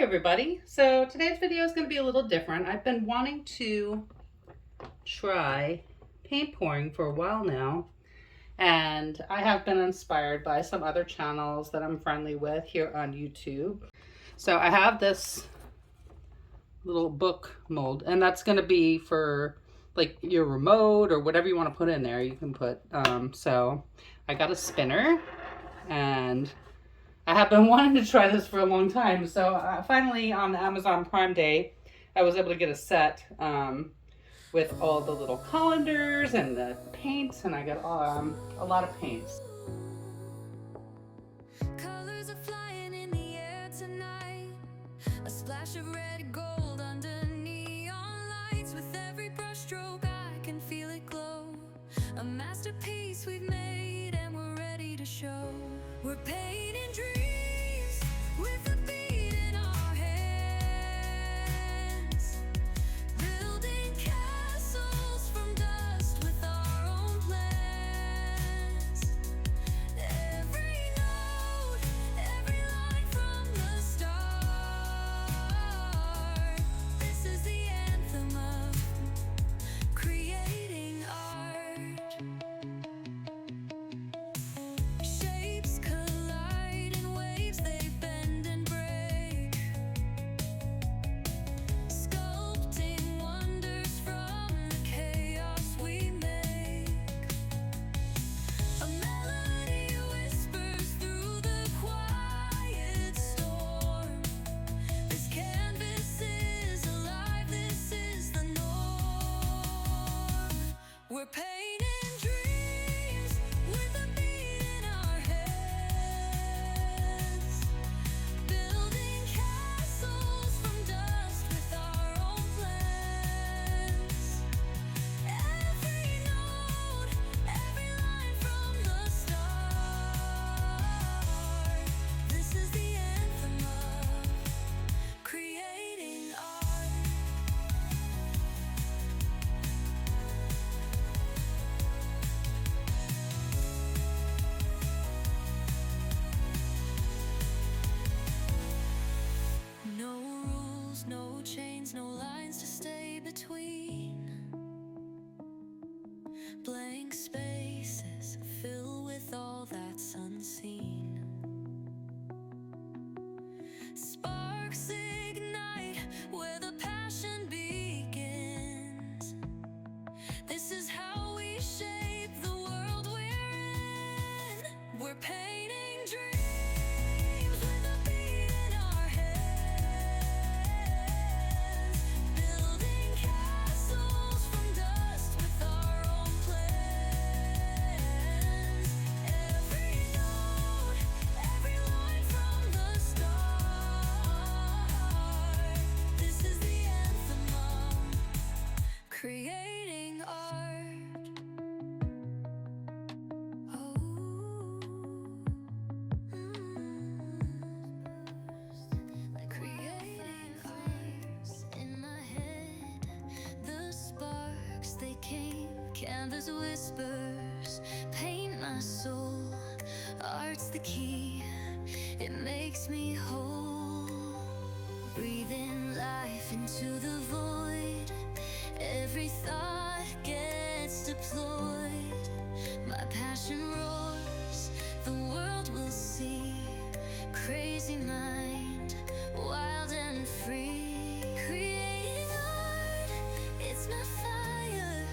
everybody. So today's video is going to be a little different. I've been wanting to try paint pouring for a while now, and I have been inspired by some other channels that I'm friendly with here on YouTube. So I have this little book mold, and that's going to be for like your remote or whatever you want to put in there. You can put so I got a spinner, and I have been wanting to try this for a long time. So finally on the Amazon Prime Day, I was able to get a set with all the little colanders and the paints, and I got a lot of paints. Colors are flying in the air tonight. A splash of red gold under neon lights. With every brush stroke I can feel it glow. A masterpiece we've made and we're ready to show. We're painting dreams with a beat in our hands. Building castles from dust with our own plans. Every note, every line from the start. This is the anthem of creating art. Shapes collide in waves, they bend and break. Sculpting wonders from the chaos we make. A melody whispers through the quiet storm. This canvas is alive, this is the norm. We're painting dreams with a beat in our heads. Building castles from dust with our own plans. Every note, every line from the start. This is the anthem of creating art. No rules, no chains, no lines to stay between. Blank spaces fill with all that's unseen. Sparks ignite where the passion begins. This is how we shape the world we're in. We're painting dreams with a beat in our heads. Building castles from dust with our own plans. Every note, every line from the start. This is the anthem of creating art. Oh, like creating art in my head. The sparks they came, canvas whispers, paint my soul. Art's the key, it makes me whole. Breathing life into the void. Every thought gets deployed. My passion roars, the world will see. Crazy mind, wild and free. Creating art, it's my fire.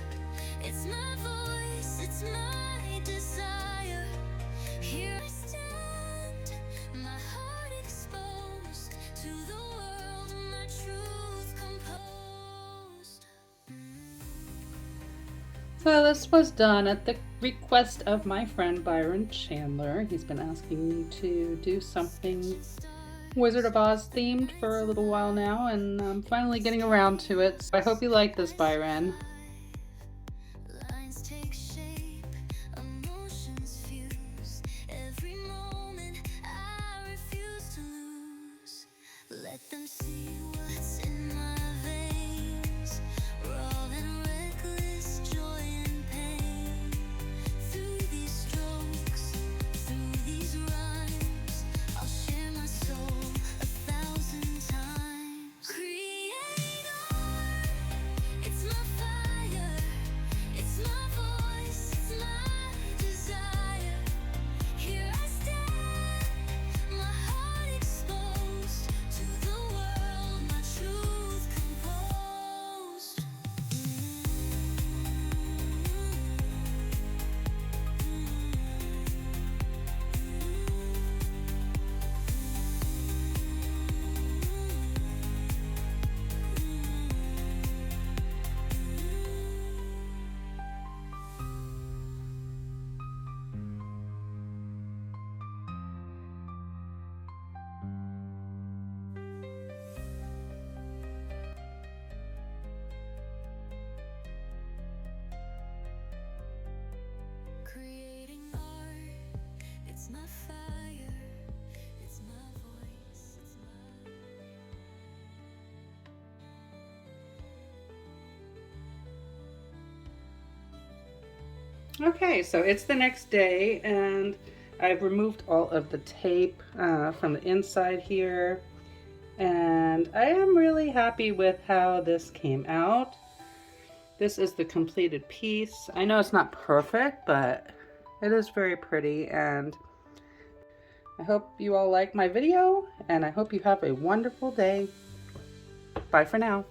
It's my voice, it's my desire. Here I stand, my heart exposed to the world, my truth composed. So this was done at the request of my friend Byron Chandler. He's been asking me to do something Wizard of Oz themed for a little while now, and I'm finally getting around to it. So I hope you like this, Byron. Lines take shape, emotions fuse. Every moment I refuse to lose. Let them see what's in my veins. Raw and reckless, joy and pain. Through these strokes, through these rhymes, I'll share my soul 1,000 times. creating art. It's my fire, it's my voice, it's my... Okay, so it's the next day and I've removed all of the tape from the inside here, and I am really happy with how this came out. This is the completed piece. I know it's not perfect, but it is very pretty, and I hope you all like my video, and I hope you have a wonderful day. Bye for now.